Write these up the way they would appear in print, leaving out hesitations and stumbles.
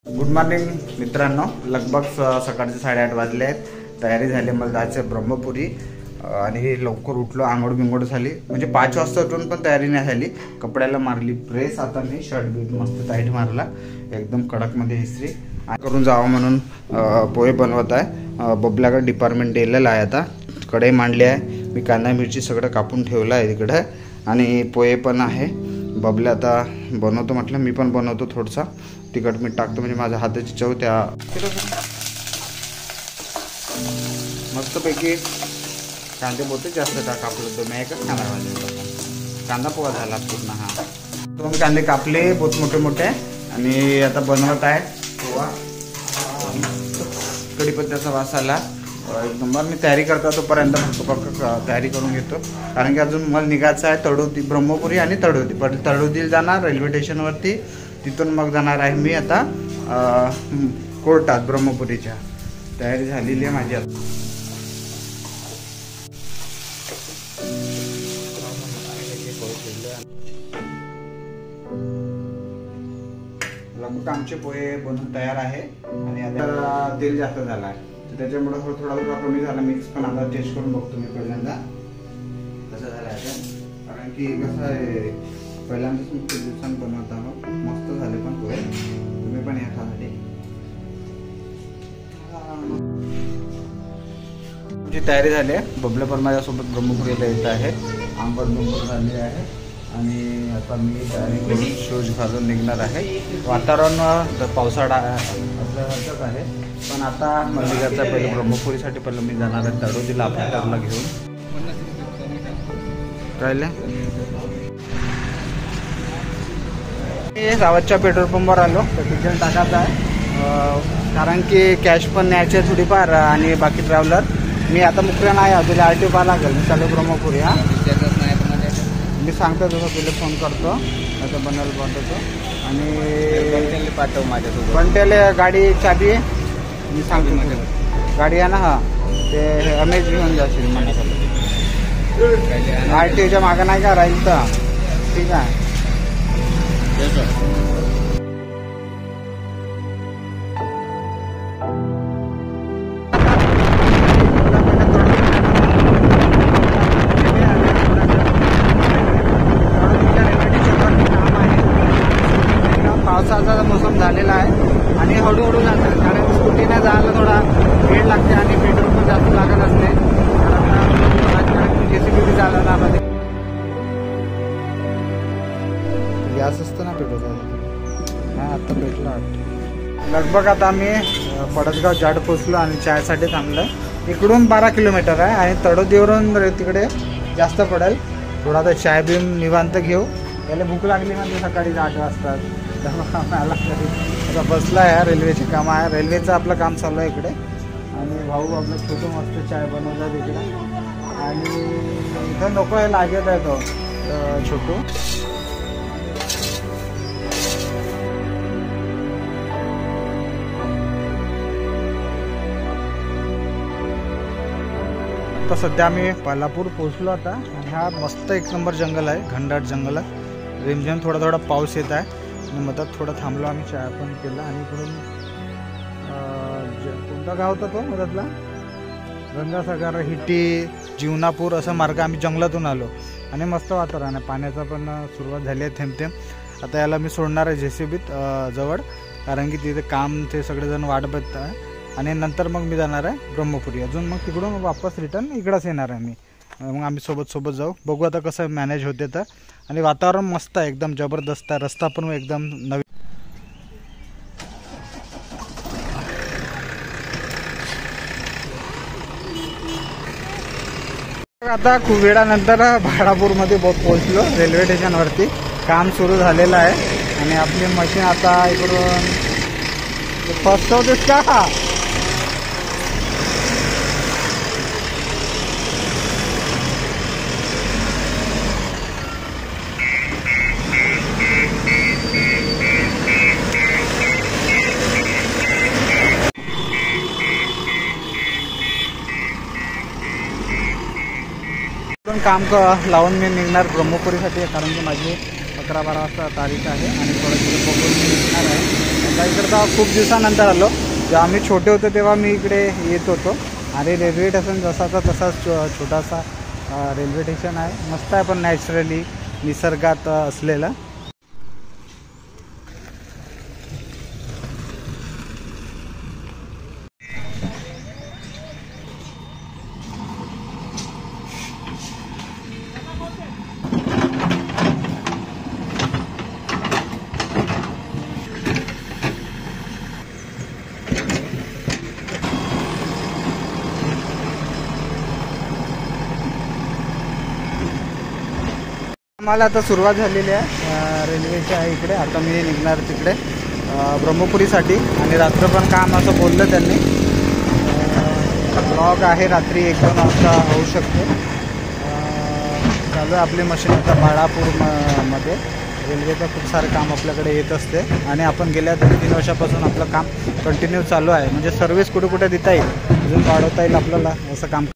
Good morning मित्रांनो, लगभग सकाळचे 8:30 वाजले आहेत. तयारी झाली, मला जायचं ब्रह्मपुरी आणि लवकर उठलो, आंघोळ बिंघोळ झाली. म्हणजे 5 वाजता उठून पण तयारी नाही झाली. कपड्याला मारली प्रेस. आता मी शर्ट बीट मस्त टाईट मारला, एकदम कडकमध्ये इस्त्री करून जावं म्हणून पोहे बनवत आहे. बबल्याकडे डिपार्टमेंट दिलेलं आहे. आता कढई मांडली आहे, मी कांदा मिरची सगळं कापून ठेवलं आहे तिकडे आणि पोहे पण आहे. बबल्या आता बनवतो म्हटलं, मी पण बनवतो. थोडंसा तिखट मीठ टाकतो म्हणजे माझ्या हाताची चव त्या मस्तपैकी. कांदे बोलते जास्त टाक, आपलं तो मी एकच कांदा भाजला, कांदा पोहा झाला पूर्ण. हा 2 कांदे कापले बहुत मोठे मोठे आणि आता बनवत आहे पोहा. कढीपत्त्याचा वास आला एकदम. मी तयारी करतो तोपर्यंत फक्त तयारी करून घेतो, कारण की अजून मला निघायचं आहे तळोदी, ब्रह्मपुरी आणि तळोदी. पण तळोदीला जाणार रेल्वे स्टेशनवरती, तिथून मग जाणार आहे मी आता कोर्टात. ब्रह्मपुरीच्या तयारी झालेली आहे माझी आता. लगभग आमचे पोहे बनून तयार आहे आणि आता तेल जास्त झालं आहे, त्याच्यामुळे थोडा कमी झाला मिक्स. पण आता टेस्ट करून बघतो मी पहिल्यांदा कसं झालं आहे. कारण की कसं आहे, पहिल्यांदाच मी खूप दिवसांनी बनवत आहोत. मस्त झाले पण पोहे, तुम्ही पण या खासाठी. आमची तयारी झाली आहे. बबल्या पण माझ्यासोबत ब्रह्मपुरीला येत आहे. आंबट बिंबट झाली आहे आणि आता मी तयारी करून शूज घालून निघणार आहे. वातावरण पावसाळा असल्यासारखंच आहे, पण आता मल्लिकाचा पहिले ब्रह्मपुरीसाठी पहिलं मी जाणार आहे तळोदीला आपल्या घरला घेऊन. राहिले रावतच्या पेट्रोल पंपवर आलो, तर डिझेल टाकायचं आहे. कारण की कॅश पण न्यायचे थोडीफार आणि बाकी ट्रॅव्हलर. मी आता मुख्य नाही आहे, तुला RTO पाहा लागेल. मी चालू ब्रह्मपुरी. हा मी सांगतो, तुझं तुला फोन करतो, आता बनायला पाठवतो आणि पाठव माझ्यासोबत. पण त्याला गाडी चाबी मी सांगतो, गाडी आहे ना. हा ते रमेश घेऊन जाशील मनासाठी. RTOच्या मागं नाही का राहील तर ठीक आहे. पावसाचा मोसम झालेला आहे आणि हळूहळू जातात, कारण स्कूटीने जायला थोडा वेळ लागते आणि पेट्रोल पण जास्त लागत असते. कारण JCB चालवणार आमध्ये गॅस असतं ना पेट्रोल. हा आता भेटला. लगभग आता आम्ही पडसगाव जाड पोचलो आणि चायसाठी थांबलं. इकडून 12 किलोमीटर आहे आणि तळोदीवरून तिकडे जास्त पडेल. थोडा आता चाय बिन निवांत घेऊ. त्याला भूक लागली म्हणजे सकाळी 8 वाजता आला तरी. आता बसला आहे, रेल्वेचे काम आहे. रेल्वेचं आपलं काम चालू आहे इकडे आणि भाऊ आपलं छोटं मस्त चाय बनवतात इकडे. आणि इथं नको आहे लागत आहे तो छोटू. आता सध्या आम्ही पल्लापूर पोहोचलो आता. आणि हा मस्त 1 नंबर जंगल आहे, घनदाट जंगल आहे. रिमझिम थोडा पाऊस येत आहे आणि मधात थोडं थांबलो आम्ही, चाय पण केला. आणि इकडून कोणता गाव होता तो मधातला, गंगासागर, हिटी, जीवनापूर असं मार्ग आम्ही जंगलातून आलो. आणि मस्त वातावरण आहे, पाण्याचा पण सुरुवात झाली आहे थेंब थेंब. आता याला मी सोडणार आहे JCB जवळ, कारण की तिथे काम ते सगळेजण वाट बघत आहे. आणि नंतर मग मी जाणार आहे ब्रह्मपुरी. अजून मग तिकडून वापस रिटर्न इकडंच येणार आहे मी. मग आम्ही सोबत जाऊ, बघू आता कसं मॅनेज होते तर. आणि वातावरण मस्त आहे, एकदम जबरदस्त आहे. रस्ता पण एकदम नवीन. आता खूप वेळानंतर भाडापूरमध्ये पोहोचलो, रेल्वे स्टेशनवरती. काम सुरू झालेलं आहे आणि आपली मशीन आता इकडून फर्स्ट होतेस का. काम लावून मी निघणार ब्रह्मपुरीसाठी, कारण की माझी 11-12 वाजता तारीख आहे आणि थोडं तिथे बघून मी निघणार आहे. आता इकडचा खूप दिवसानंतर आलो. जेव्हा आम्ही छोटे होतो तेव्हा मी इकडे येत होतो. आणि रेल्वे स्टेशन जसाचा तसाच छोटासा रेल्वे स्टेशन आहे. मस्त आहे पण नॅचरली निसर्गात असलेलं. आम्हाला आता सुरुवात झालेली आहे रेल्वेच्या इकडे. आता मी निघणार तिकडे ब्रह्मपुरीसाठी. आणि रात्र पण काम असं बोललं त्यांनी. ब्लॉग आहे रात्री 1-2 वाजता होऊ शकते. चालू आहे आपली मशीन आता बाळापूरमध्ये. रेल्वेचं खूप सारं काम आपल्याकडे येत असते. आणि आपण गेल्या 2-3 वर्षापासून आपलं काम कंटिन्यू चालू आहे. म्हणजे सर्व्हिस कुठे कुठे देता येईल, अजून वाढवता येईल आपल्याला, असं काम.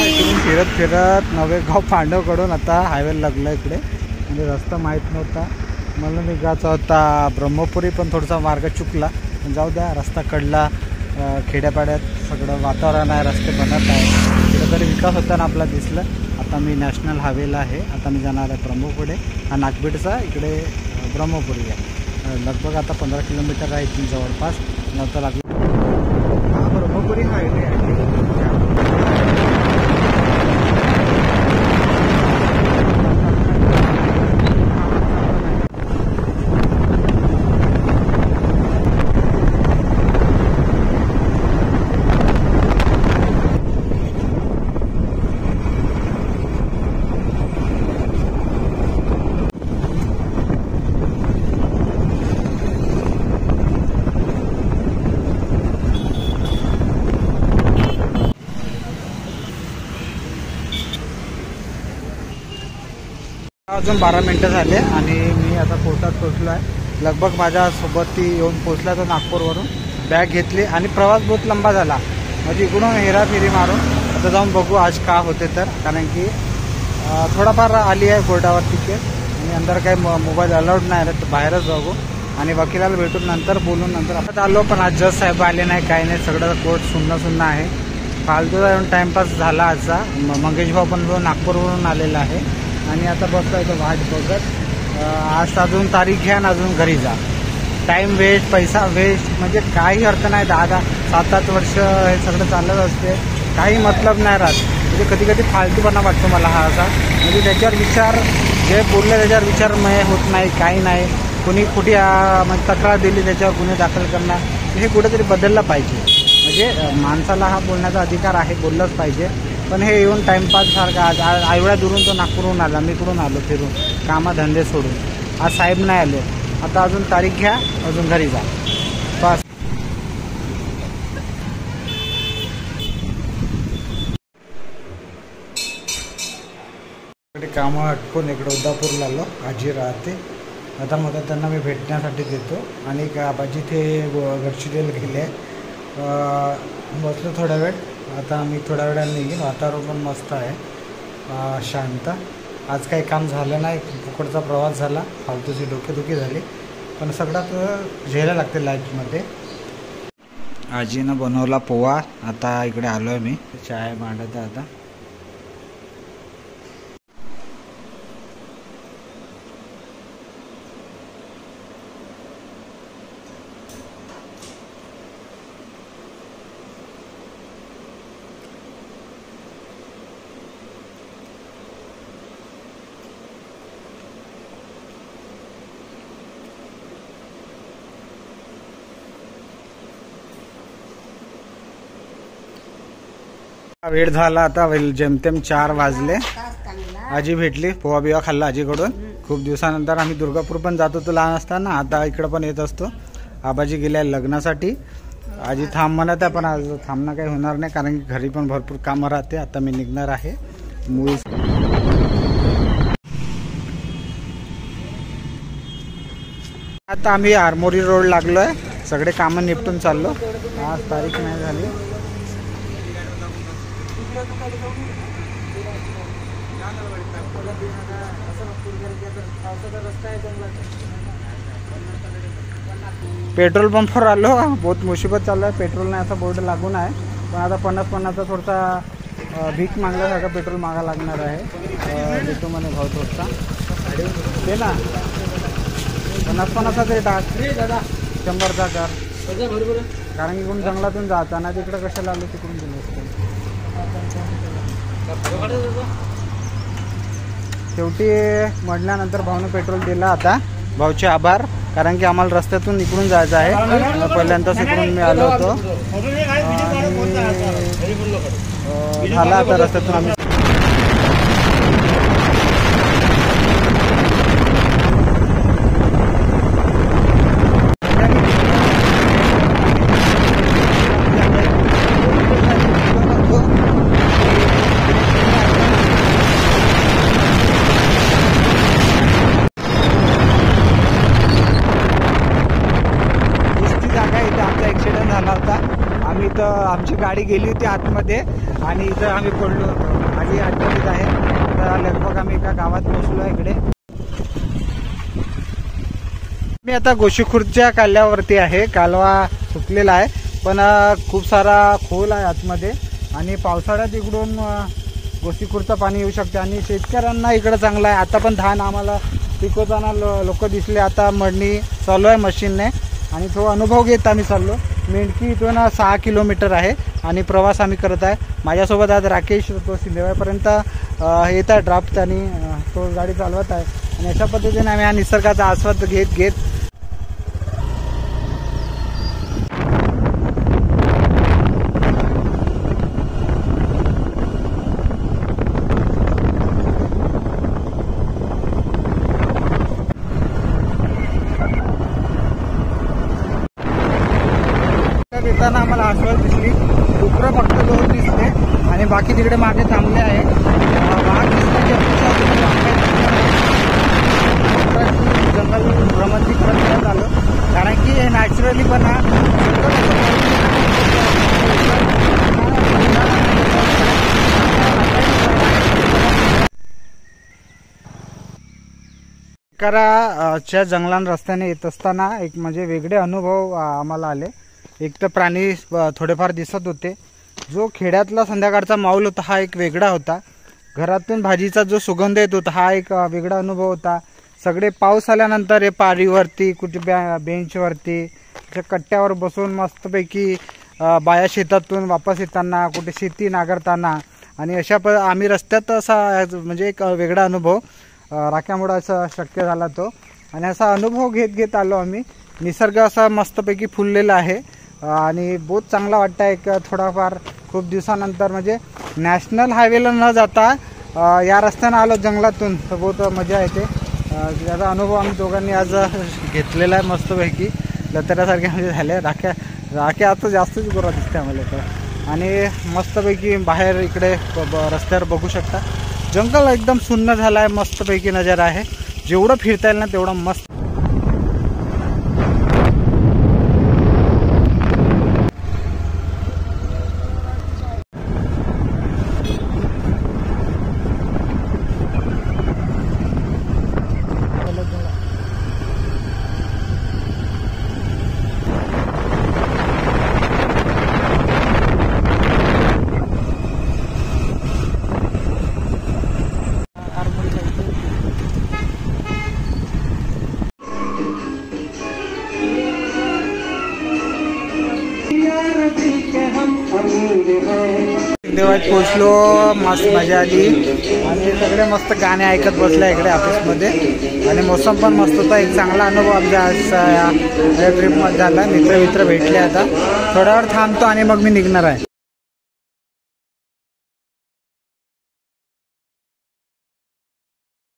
इकडून फिरत फिरत नवेगाव पांडवकडून आता हायवे लागला इकडे. म्हणजे रस्ता माहीत नव्हता, मला निघायचा होता ब्रह्मपुरी, पण थोडासा मार्ग चुकला. पण जाऊ द्या, रस्ता कडला. खेड्यापाड्यात सगळं वातावरण आहे, रस्ते बनत आहे, कुठेतरी विकास होताना आपला दिसलं. आता मी नॅशनल हायवेला आहे. आता मी जाणार आहे ब्रह्मपुरी. हा नागबीडचा इकडे ब्रह्मपुरी आहे. लगभग आता 15 किलोमीटर आहे इथून जवळपास. नंतर लागलं हा ब्रह्मपुरी हायवे आहे. अजून 12 मिनटं झाले आणि मी आता कोर्टात पोचलो आहे. लगभग माझ्यासोबत ती येऊन पोचला तर नागपूरवरून बॅग घेतली आणि प्रवास बहुत लंबा झाला. म्हणजे इकडून हेराफेरी मारून आता जाऊन बघू आज का होते तर. कारण की थोडाफार आली आहे कोर्टावर तिकीट आणि अंदर काही मोबाईल अलाउड नाही आहे, तर बाहेरच बघू आणि वकिलाला भेटून नंतर बोलून नंतर आपण आलो. पण आज जज साहेब आले नाही, काही नाही, सगळं कोर्ट सुन्न आहे. फालतूचा येऊन टाईमपास झाला आजचा. मंगेश भाऊ पण नागपूरवरून आलेला आहे आणि आता बसलो इथं वाट बघत. आज अजून तारीख घ्या आणि अजून घरी जा. टाईम वेस्ट, पैसा वेस्ट, म्हणजे काही अर्थ नाही. 7-8 वर्ष हे सगळं चालत असते, काही मतलब नाही राहत. म्हणजे कधी कधी फालतूपणा वाटतो मला हा असा. म्हणजे त्याच्यावर विचार जे बोलले त्याच्यावर विचारमय होत नाही, काही नाही. कुणी कुठे म्हणजे तक्रार दिली त्याच्यावर गुन्हे दाखल करणार, हे कुठेतरी बदललं पाहिजे. म्हणजे माणसाला हा बोलण्याचा अधिकार आहे, बोललंच पाहिजे. पण हे येऊन टाईमपास सारखं. आज एवढ्या दुरून तो नागपूरहून आला, मी कुठून आलो फिरून कामधंदे सोडून. आज साहेब नाही आले. आता अजून तारीख घ्या, अजून घरी जा बस. इकडे कामं आटपून इकडे उदापूरला आलो. आजी राहते. आता मग त्यांना मी भेटण्यासाठी देतो. आणि आबाजी ते गडचिरोलीला गेले. बसलो थोडा वेळ. आता मी थोड्या वेळाने निघेन. वातावरण पण मस्त आहे, शांत. आज काही काम झालं नाही, फुकटचा प्रवास झाला, फालतूची डोकेदुखी झाली. पण सगळ्यात झेलायला लागते लाईफमध्ये. आजीनं बनवला पोहा. आता इकडे आलो आहे मी, चाय मांडत आहे आता. वेळ झाला आता, जेमतेम 4 वाजले. आजी भेटली, पोहा बिवा खाल्ला आजीकडून. खूप दिवसानंतर आम्ही दुर्गापूर पण जात होतो लहान असताना, आता इकडं पण येत असतो. आबाजी गेल्या लग्नासाठी. आजी थांब म्हणत आहे, पण आज थांबणं काही होणार नाही कारण की घरी पण भरपूर कामं राहते. आता मी निघणार आहे मूवी. आता आम्ही आरमोरी रोड लागलोय, सगळे कामं निपटून चाललो. आज तारीख नाही झाली. पेट्रोल पंपवर आलो. बहुत मुसीबत चालू आहे. पेट्रोल नाही असा बोर्ड लागून आहे, पण आता 50-50चा थोडासा भीक मागल्यासारखा पेट्रोल मागा लागणार आहे. देतो म्हणे भाव थोडसा ते ना 50-50चा ते टाक दादा 100चा कर. बरोबर, कारण की कोण जंगलातून जाताना तिकडं कशाला आलो तिकडून दिलं असतं. शेवटी म्हटल्यानंतर भाऊने पेट्रोल दिला. आता भाऊचे आभार, कारण की आम्हाला रस्त्यातून इकडून जायचं आहे. पहिल्यांदाच इकडून मी आलो होतो. झाला आता रस्त्यातून आम्ही. आम्ही तर आमची गाडी गेली होती आतमध्ये आणि इथं आम्ही पडलो होतो. आधी आतमध्येच आहे. तर लगभग आम्ही एका गावात पोहोचलो इकडे. मी आता गोशीखुर्दच्या कालव्यावरती आहे. कालवा सुकलेला आहे, पण खूप सारा खोल आहे आतमध्ये आणि पावसाळ्यात इकडून गोशीखुर्दचं पाणी येऊ शकते. आणि शेतकऱ्यांना इकडं चांगलं आहे. आता पण धान आम्हाला पिकवताना लोक दिसले. आता मळणी चालू आहे मशीनने आणि तो अनुभव घेत आम्ही चाललो. मेंढकी इथून 6 किलोमीटर आहे आणि प्रवास आम्ही करत आहे. माझ्यासोबत आज राकेश, तो सिंधेवाईपर्यंत येत आहे ड्राफ्ट आणि तो गाडी चालवत आहे. आणि अशा पद्धतीने आम्ही हा निसर्गाचा आस्वाद घेत घेत येताना आम्हाला आस्वाद दिसली. डुकरं फक्त 2 दिसले आणि बाकी तिकडे मागे थांबले आहे. वाघ दिसण्याची जंगल भ्रमंती करत आलो, कारण की हे नॅचरली पण च्या जंगलान रस्त्याने येत असताना एक म्हणजे वेगळे अनुभव आम्हाला आले. एक तर प्राणी थोडेफार दिसत होते. जो खेड्यातला संध्याकाळचा माहोल होता हा एक वेगळा होता. घरातून भाजीचा जो सुगंध येत होता हा एक वेगळा अनुभव होता. सगळे पाऊस आल्यानंतर हे पारीवरती, कुठे बेंचवरती, कट्ट्यावर बसून मस्तपैकी बाया शेतातून वापस येताना, कुठे शेती नांगरताना आणि अशा आम्ही रस्त्यात असा म्हणजे एक वेगळा अनुभव राख्यामुळे असं शक्य झाला तो. आणि असा अनुभव घेत घेत आलो आम्ही. निसर्ग असा मस्तपैकी फुललेला आहे आणि बहुत चांगला वाटतं. एक थोडाफार खूप दिवसानंतर म्हणजे नॅशनल हायवेला न जाता या रस्त्यानं आलो जंगलातून, तर बहुत मजा येते. त्याचा अनुभव आम्ही दोघांनी आज घेतलेला आहे. मस्तपैकी लतऱ्यासारखे म्हणजे झाले. राख्या आता जास्तच गोरा दिसते आम्हाला तर. आणि मस्तपैकी बाहेर इकडे रस्त्यावर बघू शकता जंगल एकदम सुन्न झालं आहे. मस्तपैकी नजारा आहे. जेवढं फिरता येईल ना तेवढं मस्त. सिंधेवाईत पोचलो. मस्त मजा आली आणि सगळे मस्त गाणे ऐकत बसले इकडे ऑफिसमध्ये. आणि मोसम पण मस्त होता. एक चांगला अनुभव आमच्या आज या ट्रिपमध्ये झाला. मित्र भेटले. आता थोड्या वेळ थांबतो आणि मग मी निघणार आहे.